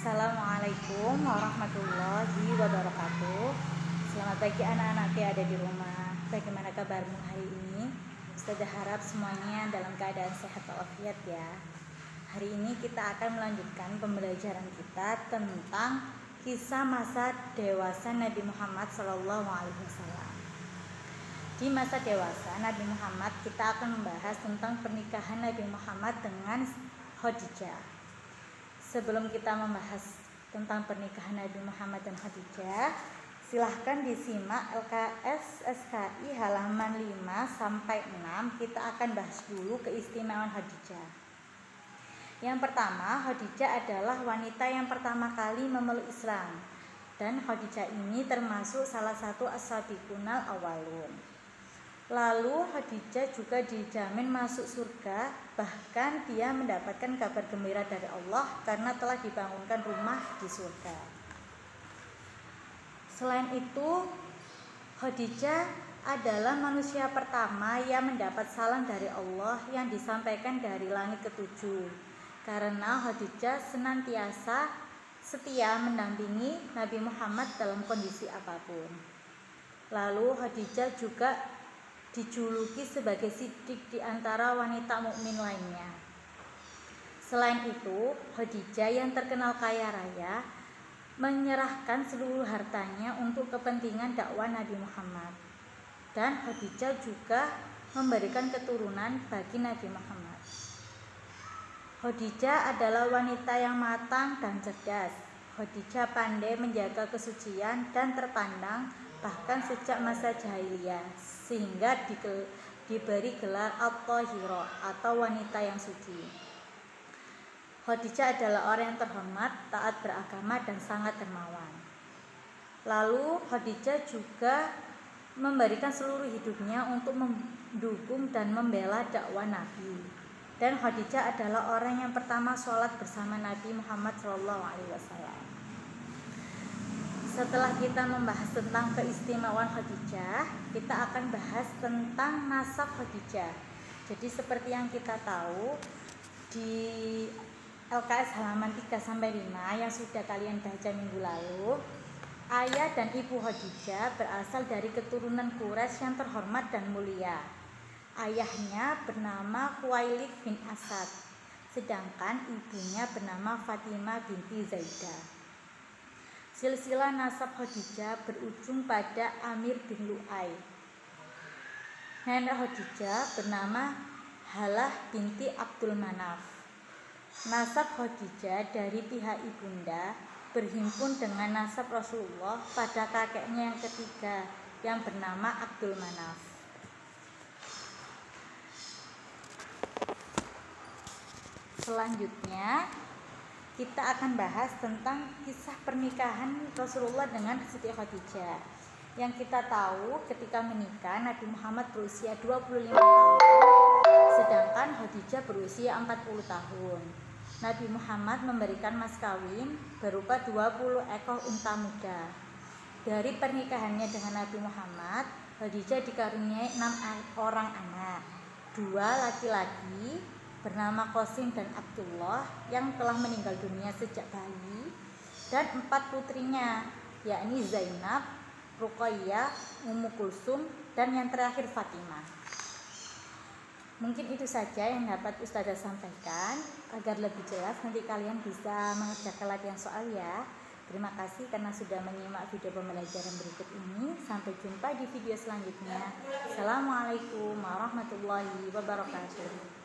Assalamualaikum warahmatullahi wabarakatuh. Selamat pagi anak-anakku yang ada di rumah. Bagaimana kabarmu hari ini? Ustazah harap semuanya dalam keadaan sehat walafiat ya. Hari ini kita akan melanjutkan pembelajaran kita tentang kisah masa dewasa Nabi Muhammad SAW. Di masa dewasa Nabi Muhammad kita akan membahas tentang pernikahan Nabi Muhammad dengan Khadijah. Sebelum kita membahas tentang pernikahan Nabi Muhammad dan Khadijah, silahkan disimak LKS SKI halaman 5-6. Kita akan bahas dulu keistimewaan Khadijah. Yang pertama, Khadijah adalah wanita yang pertama kali memeluk Islam, dan Khadijah ini termasuk salah satu as-sabiqunal awwalun. Lalu Khadijah juga dijamin masuk surga, bahkan dia mendapatkan kabar gembira dari Allah karena telah dibangunkan rumah di surga. Selain itu, Khadijah adalah manusia pertama yang mendapat salam dari Allah yang disampaikan dari langit ketujuh, karena Khadijah senantiasa setia mendampingi Nabi Muhammad dalam kondisi apapun. Lalu Khadijah juga dijuluki sebagai Siddiq di antara wanita mukmin lainnya. Selain itu, Khadijah yang terkenal kaya raya menyerahkan seluruh hartanya untuk kepentingan dakwah Nabi Muhammad. Dan Khadijah juga memberikan keturunan bagi Nabi Muhammad. Khadijah adalah wanita yang matang dan cerdas. Khadijah pandai menjaga kesucian dan terpandang bahkan sejak masa jahiliyah, sehingga diberi gelar At-Thahirah atau wanita yang suci. Khadijah adalah orang yang terhormat, taat beragama, dan sangat dermawan. Lalu Khadijah juga memberikan seluruh hidupnya untuk mendukung dan membela dakwah Nabi. Dan Khadijah adalah orang yang pertama sholat bersama Nabi Muhammad SAW. Setelah kita membahas tentang keistimewaan Khadijah, kita akan bahas tentang nasab Khadijah. Jadi seperti yang kita tahu di LKS halaman 3-5 yang sudah kalian baca minggu lalu, ayah dan ibu Khadijah berasal dari keturunan Quraisy yang terhormat dan mulia. Ayahnya bernama Khuwailid bin Asad, sedangkan ibunya bernama Fatimah binti Zaidah. Silsilah nasab Khadijah berujung pada Amir bin Lu'ay. Nenek Khadijah bernama Halah binti Abdul Manaf. Nasab Khadijah dari pihak ibunda berhimpun dengan nasab Rasulullah pada kakeknya yang ketiga yang bernama Abdul Manaf. Selanjutnya kita akan bahas tentang kisah pernikahan Rasulullah dengan Siti Khadijah. Yang kita tahu ketika menikah Nabi Muhammad berusia 25 tahun, sedangkan Khadijah berusia 40 tahun. Nabi Muhammad memberikan mas kawin berupa 20 ekor unta muda. Dari pernikahannya dengan Nabi Muhammad, Khadijah dikaruniai 6 orang anak, 2 laki-laki bernama Qasim dan Abdullah yang telah meninggal dunia sejak bayi, dan 4 putrinya, yakni Zainab, Ruqayyah, Ummu Kulsum, dan yang terakhir Fatimah. Mungkin itu saja yang dapat Ustazah sampaikan. Agar lebih jelas nanti kalian bisa mengerjakan latihan soal ya. Terima kasih karena sudah menyimak video pembelajaran berikut ini. Sampai jumpa di video selanjutnya. Assalamualaikum warahmatullahi wabarakatuh.